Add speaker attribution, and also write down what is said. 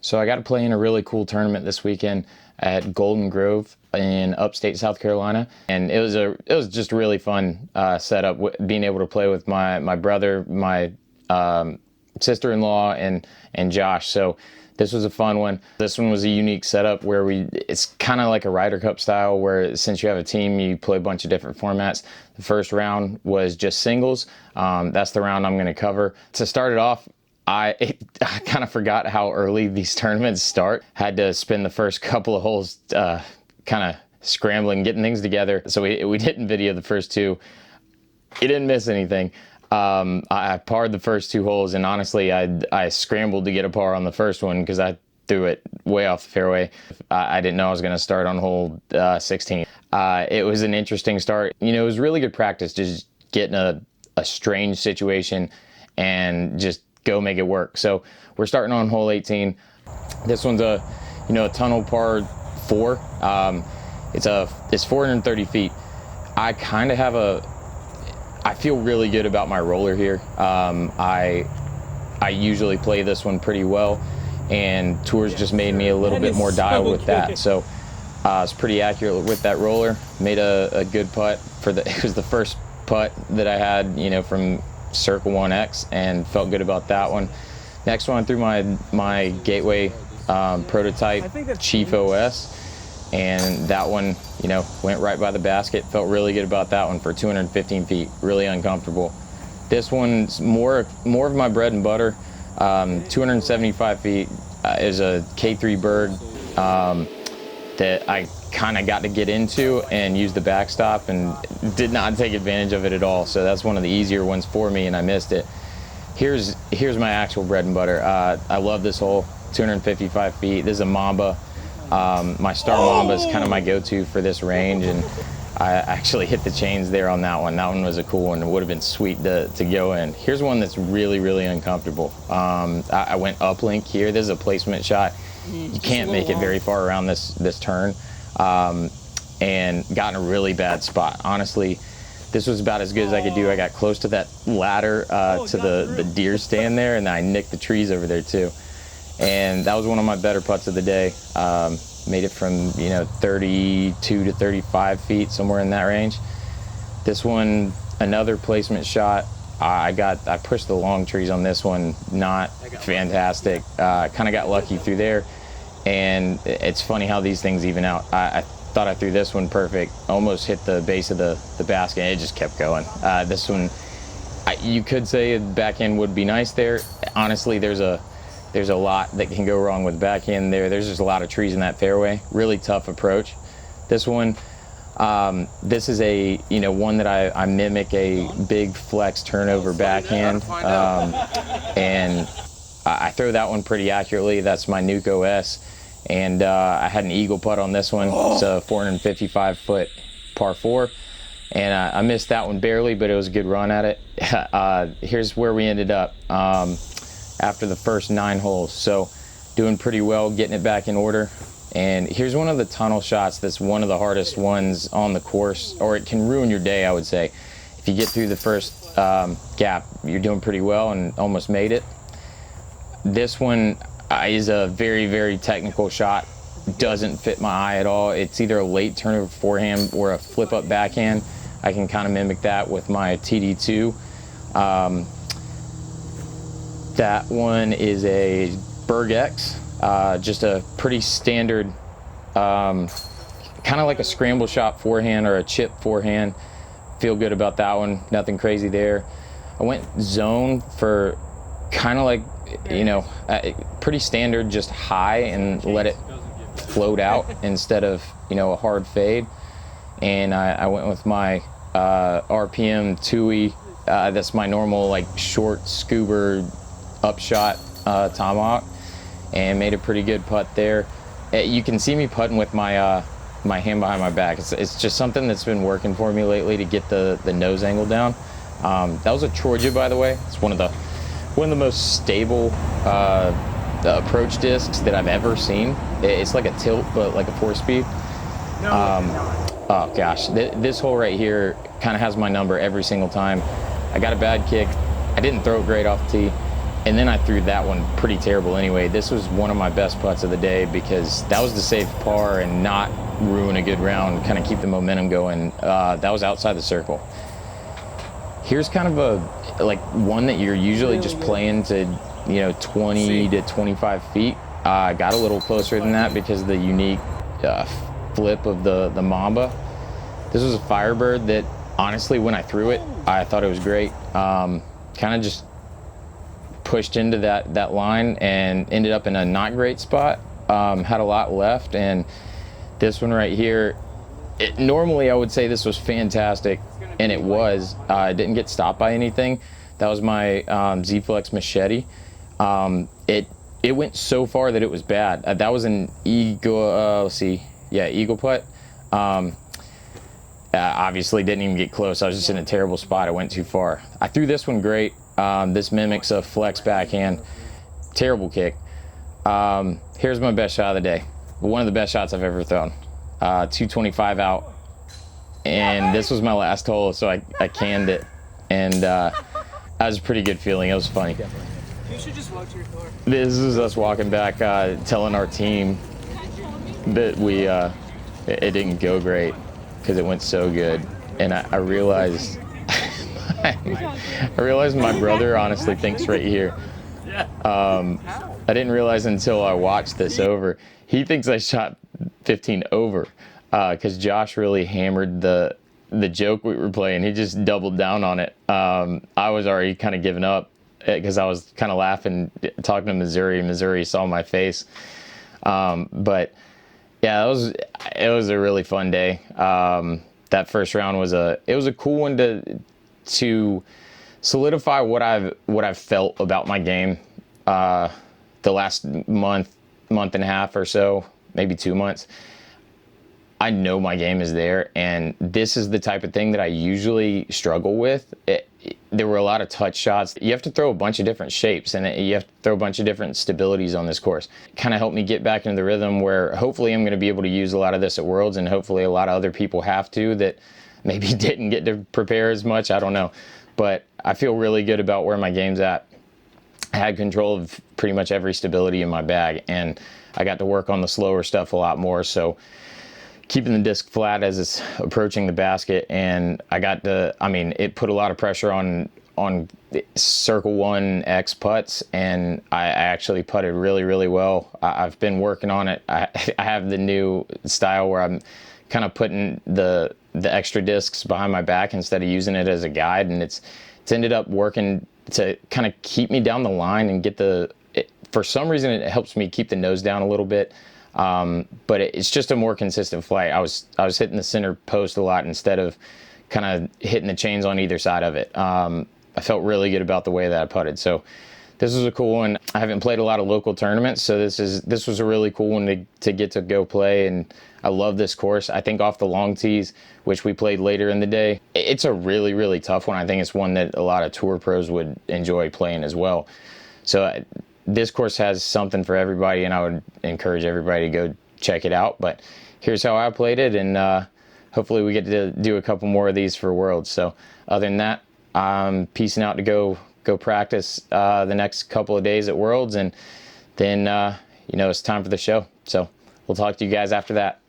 Speaker 1: So I got to play in a really cool tournament this weekend at Golden Grove in upstate South Carolina, and it was just a really fun setup. Being able to play with my brother, my sister-in-law, and Josh. So this was a fun one. This one was a unique setup where it's kind of like a Ryder Cup style, where since you have a team, you play a bunch of different formats. The first round was just singles. That's the round I'm going to cover. To start it off, I kind of forgot how early these tournaments start. Had to spend the first couple of holes kind of scrambling, getting things together. So we didn't video the first two. You didn't miss anything. I parred the first two holes, and honestly, I scrambled to get a par on the first one because I threw it way off the fairway. I didn't know I was going to start on hole 16. It was an interesting start. You know, it was really good practice just getting a strange situation and just go make it work. So we're starting on hole 18. This one's a tunnel par 4. It's 430 feet. I kind of have I feel really good about my roller here. I usually play this one pretty well, and Tours just made me a little bit more dialed with that. So I was pretty accurate with that roller. Made a good putt it was the first putt that I had, from Circle 1X, and felt good about that one. Next one, I threw my Gateway prototype Chief OS, and that one, went right by the basket. Felt really good about that one for 215 feet. Really uncomfortable. This one's more of my bread and butter. 275 feet is a K3 Berg that I kind of got to get into and use the backstop, and did not take advantage of it at all. So that's one of the easier ones for me, and I missed it. Here's my actual bread and butter. I love this hole. 255 feet. This is a Mamba. My Star Mamba is kind of my go-to for this range, and I actually hit the chains there on that one. That one was a cool one. It would have been sweet to go in. Here's one that's really, really uncomfortable. I went uplink here. This is a placement shot. You can't make it very far around this turn, and got in a really bad spot. Honestly, this was about as good as I could do. I got close to that ladder to the deer stand there, and I nicked the trees over there too. And that was one of my better putts of the day. Made it from 32 to 35 feet, somewhere in that range. This one, another placement shot. I pushed the long trees on this one. Not fantastic. Kind of got lucky through there. And it's funny how these things even out. I thought I threw this one perfect. Almost hit the base of the basket. And it just kept going. This one, you could say the backhand would be nice there. Honestly, there's a lot that can go wrong with backhand there. There's just a lot of trees in that fairway. Really tough approach. This one, this is one that I mimic a big flex turnover backhand, and I throw that one pretty accurately. That's my Nuke OS, and I had an eagle putt on this one. It's a 455-foot par 4, and I missed that one barely, but it was a good run at it. Here's where we ended up after the first 9 holes. So doing pretty well, getting it back in order. And here's one of the tunnel shots that's one of the hardest ones on the course, or it can ruin your day, I would say. If you get through the first gap, you're doing pretty well and almost made it. This one is a very, very technical shot. Doesn't fit my eye at all. It's either a late turnover forehand or a flip-up backhand. I can kind of mimic that with my TD2. That one is a Berg X, just a pretty standard, kind of like a scramble shot forehand or a chip forehand. Feel good about that one, nothing crazy there. I went zone for kind of like, pretty standard, just high and let it float out instead of, a hard fade. And I went with my RPM Tui. That's my normal short scuba upshot tomahawk, and made a pretty good putt there. You can see me putting with my my hand behind my back. It's just something that's been working for me lately to get the nose angle down. That was a Troja, by the way. It's one of the most stable approach discs that I've ever seen. It's like a tilt, but like a 4-speed. Oh gosh, this hole right here kind of has my number every single time. I got a bad kick. I didn't throw it great off the tee. And then I threw that one pretty terrible anyway. This was one of my best putts of the day because that was to save par and not ruin a good round, kind of keep the momentum going. That was outside the circle. Here's kind of a, like, one that you're usually just playing to, 20 to 25 feet. I got a little closer than that because of the unique flip of the Mamba. This was a Firebird that, honestly, when I threw it, I thought it was great. Kind of just pushed into that line and ended up in a not great spot. Had a lot left, and this one right here, normally I would say this was fantastic, and it was. I didn't get stopped by anything. That was my Z-Flex Machete. It went so far that it was bad. That was an Eagle, Eagle putt. Obviously didn't even get close. I was just in a terrible spot. I went too far. I threw this one great. This mimics a flex backhand. Terrible kick. Here's my best shot of the day. One of the best shots I've ever thrown. 225 out. And this was my last hole, so I canned it. And that was a pretty good feeling. It was funny.
Speaker 2: You should just walk to your car.
Speaker 1: This is us walking back, telling our team that it didn't go great because it went so good. And I realized my brother honestly thinks right here. I didn't realize until I watched this over. He thinks I shot 15 over because Josh really hammered the joke we were playing. He just doubled down on it. I was already kind of giving up because I was kind of laughing, talking to Missoury. Missoury saw my face. But yeah, it was a really fun day. That first round was a cool one to solidify what I've felt about my game the last month and a half or so, maybe 2 months. I know my game is there, and this is the type of thing that I usually struggle with. There were a lot of touch shots. You have to throw a bunch of different shapes, and you have to throw a bunch of different stabilities on this course. Kind of helped me get back into the rhythm where hopefully I'm going to be able to use a lot of this at Worlds, and hopefully a lot of other people have to that maybe didn't get to prepare as much. I don't know. But I feel really good about where my game's at. I had control of pretty much every stability in my bag, and I got to work on the slower stuff a lot more. So keeping the disc flat as it's approaching the basket, and it put a lot of pressure on circle 1X putts, and I actually putted really, really well. I've been working on it. I have the new style where I'm kind of putting the extra discs behind my back instead of using it as a guide, and it's ended up working to kind of keep me down the line and get for some reason it helps me keep the nose down a little bit. But it's just a more consistent flight. I was hitting the center post a lot instead of kind of hitting the chains on either side of it. I felt really good about the way that I putted. So this was a cool one. I haven't played a lot of local tournaments, so this was a really cool one to get to go play, and I love this course. I think off the long tees, which we played later in the day, it's a really, really tough one. I think it's one that a lot of tour pros would enjoy playing as well. So this course has something for everybody, and I would encourage everybody to go check it out. But here's how I played it, and hopefully we get to do a couple more of these for Worlds. So other than that, I'm peacing out to go practice the next couple of days at Worlds, and then it's time for the show. So we'll talk to you guys after that.